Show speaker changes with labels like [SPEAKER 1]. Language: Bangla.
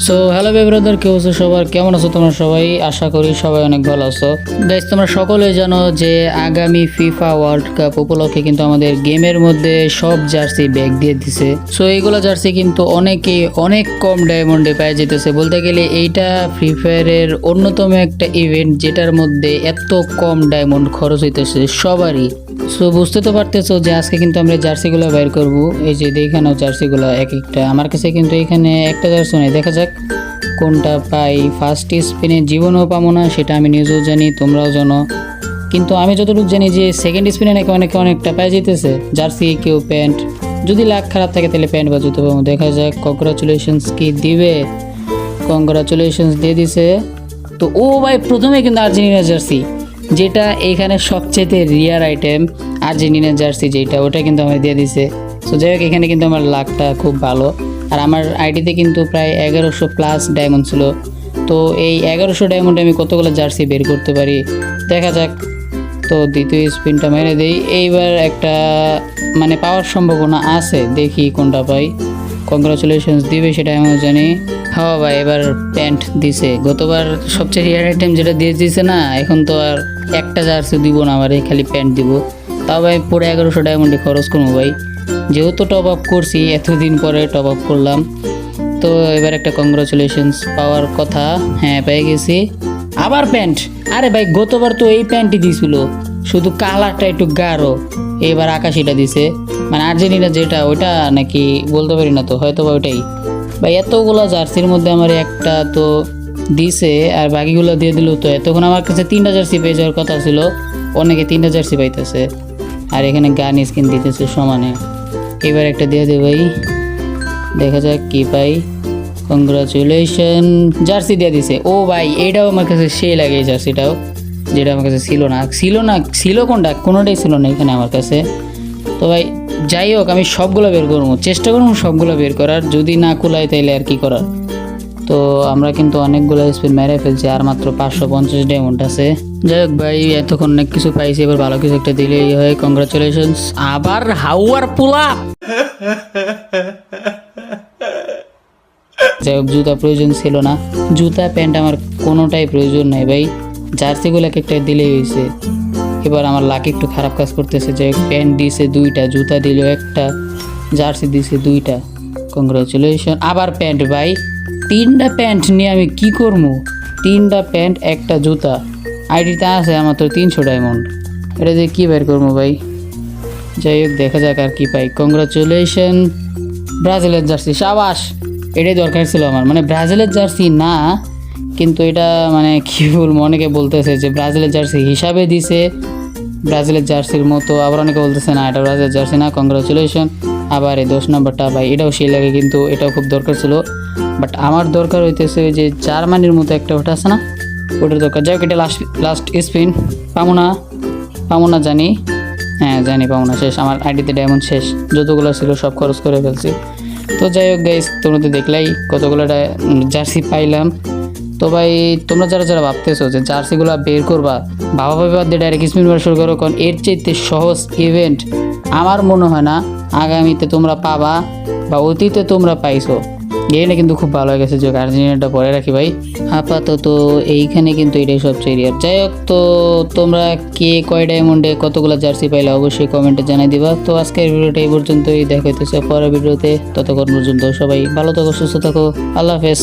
[SPEAKER 1] সো হ্যালো ব্রাদার, কেউ আছো সবার, কেমন আছো তোমরা সবাই? আশা করি সবাই অনেক ভালো আছো। গাইস, তোমরা সকলে জানো যে আগামী ফিফা ওয়ার্ল্ড কাপ উপলক্ষে কিন্তু আমাদের গেমের মধ্যে সব জার্সি ব্যাগ দিয়ে দিছে। সো এইগুলো জার্সি কিন্তু অনেক কম ডায়মন্ডে পেয়ে যেতেছে। বলতে গেলে এইটা ফ্রি ফায়ারের অন্যতম একটা ইভেন্ট যেটার মধ্যে এত কম ডায়মন্ড খরচ হইতেছে সবারই। সো বুঝতে তো পারতেছো যে আজকে কিন্তু আমরা জার্সিগুলো বের করব। এই যে দেখানো জার্সিগুলো এক একটা আমার কাছে কিন্তু এখানে একটা জার্সি নেই, দেখা যাক কোনটা পাই। ফার্স্ট স্পিনে জীবনও পাবো না, সেটা আমি নিজেও জানি, তোমরাও জানো। কিন্তু আমি যতটুকু জানি যে সেকেন্ড স্পিনে নাকি অনেকটা পাই যেতেছে জার্সি, কেউ প্যান্ট। যদি লাক খারাপ থাকে তাহলে প্যান্ট বা জুতো পাবো, দেখা যাক। কংগ্রাচুলেশনস কি দিবে? কংগ্রাচুলেশনস দিয়ে দিছে। তো ও ভাই, প্রথমে কিন্তু আর্জেন্টিনা জার্সি, যেটা এখানে সবচেয়ে রিয়ার আইটেম, আর্জেন্টিনা জার্সি যেটা, ওটা কিন্তু আমার দিয়ে দিছে। সো যাই হোক, এখানে কিন্তু আমার লাকটা খুব ভালো। আর আমার আইডিতে কিন্তু প্রায় 1100 প্লাস ডায়মন্ড ছিল। তো এই 1100 ডায়মন্ডে আমি কতগুলো জার্সি বের করতে পারি দেখা যাক। তো দ্বিতীয় স্পিনটা মেরে দেই। এইবার একটা মানে পাওয়ার সম্ভাবনা আছে, দেখি কোনটা পাই। কংগ্রাচুলেশনস দিবে সেটা আমিও জানি। হ্যাঁ ভাই, এবার প্যান্ট দিছে। গতবার সবচেয়ে রিয়ার আইটেম যেটা দিয়ে দিছে না, এখন তো আর একটা জার্সি দিব না আমারে, খালি প্যান্ট দিব। তাও ভাই পুরো 1100 ডায়মন্ডে খরচ করবো ভাই, যেহেতু টপ আপ করছি, এতদিন পরে টপ আপ করলাম। তো এবার একটা কংগ্রাচুলেশনস পাওয়ার কথা, হ্যাঁ পেয়ে গেছি। আবার প্যান্ট। আরে ভাই, গতবার তো এই প্যান্টই দিছিল, শুধু কালারটা একটু গাঢ়। এবার আকাশিটা দিছে, মানে আর্জেন্টিনা যেটা ওইটা নাকি বলতে পারি না, তো হয়তো বা ওইটাই। ভাই এতগুলো জার্সির মধ্যে আমার একটা তো দিছে, আর বাকিগুলো দিয়ে দিল। তো এতক্ষণ আমার কাছে 3টা জার্সি পেয়ে যাওয়ার কথা ছিল, অনেকে 3টা জার্সি পাইতেছে। আর এখানে গান স্কিন দিতেছে সমানে। এবার একটা দিয়ে দে ভাই, দেখা যাক কি পাই। কংগ্রাচুলেশন, জার্সি দিয়ে দিছে। ও ভাই, এইটাও আমার কাছে সেই লাগে, এই জার্সিটাও, যেটা আমার কাছে ছিল কোনটা, কোনোটাই ছিল না এখানে আমার কাছে। তো ভাই যাই হোক, আমি সবগুলো বের করবো, চেষ্টা করবো সবগুলো বের করার। যদি না কুলায় তাইলে আর কি করার। তো আমরা কিন্তু অনেকগুলো স্পিন মেরে ফেলছি, আর মাত্র 550 ডায়মন্ড আছে। যাই হোক ভাই, এতক্ষণ অনেক কিছু পাইছি, এবার ভালো কিছু একটা দিলেই হয়। কংগ্রাচুলেশনস। আবার হাওয়ার পোলা। যাই হোক, জুতা প্রয়োজন ছিল না, জুতা প্যান্ট আমার কোনোটাই প্রয়োজন নাই ভাই, জার্সিগুলোকে একটা দিলেই হয়েছে। এবার আমার লাক একটু খারাপ কাজ করতেছে। যাই হোক, প্যান্ট দিয়েছে 2টা, জুতা দিল একটা, জার্সি দিয়েছে 2টা। কংগ্রাচুলেশন। আবার প্যান্ট ভাই, 3টা প্যান্ট নিয়ে আমি কি করবো? 3টা প্যান্ট, একটা জুতা। আইডিতে আছে আমার তো 300 ডায়মন্ড, এটা দিয়ে কী বের করবো ভাই? যাই হোক, দেখা যাক আর কি পাই। কংগ্রাচুলেশন, ব্রাজিলের জার্সি, সাবাস। এটাই দরকার ছিল আমার, মানে ব্রাজিলের জার্সি না, কিন্তু এটা মানে কী বলবো, অনেকে বলতেছে যে ব্রাজিলের জার্সি হিসাবে দিছে, ব্রাজিলের জার্সির মতো। আবার অনেকে বলতেছে না, এটা ব্রাজিলের জার্সি না। কংগ্রাচুলেশন। আবার এই 10 নম্বরটা ভাই, এটাও সেই লাগে, কিন্তু এটাও খুব দরকার ছিল। বাট আমার দরকার হইতেছে ওই যে জার্মানির মতো একটা ওটা আছে না, ওটার দরকার। যাই হোক, এটা লাস্ট স্পিন। পাবো না জানি, হ্যাঁ জানি পাবো না, শেষ। আমার আইডিতে ডায়মন্ড শেষ, যতগুলো ছিল সব খরচ করে ফেলছি। তো যাই হোক গাইস, তোমরা তো দেখলাই কতগুলো জার্সি পাইলাম। তো ভাই, তোমরা যারা ভাবতেছো যে জার্সিগুলো বের করবা, ভাবা দিয়ে ডাইরেক্ট স্পিন মারা শুরু করো, কারণ এর চাইতে সহজ ইভেন্ট আমার মনে হয় না আগামীতে তোমরা পাবা, বা অতীতে তোমরা পাইছো। গেমটা কিন্তু খুব ভালো হয়ে গেছে। যে আর্জেন্টিনাটা পরে রাখি ভাই, আপাতত এইখানে কিন্তু এটাই সবচেয়ে রিয়ার। যাই হোক, তো তোমরা কে কয় ডায়মন্ডে কতগুলো জার্সি পাইলে অবশ্যই কমেন্টে জানাই দিবা। তো আজকের ভিডিওটা এই পর্যন্তই, দেখা হইতেছে পরের ভিডিওতে। ততক্ষণ পর্যন্ত সবাই ভালো থাকো, সুস্থ থাকো, আল্লাহ হাফেজ।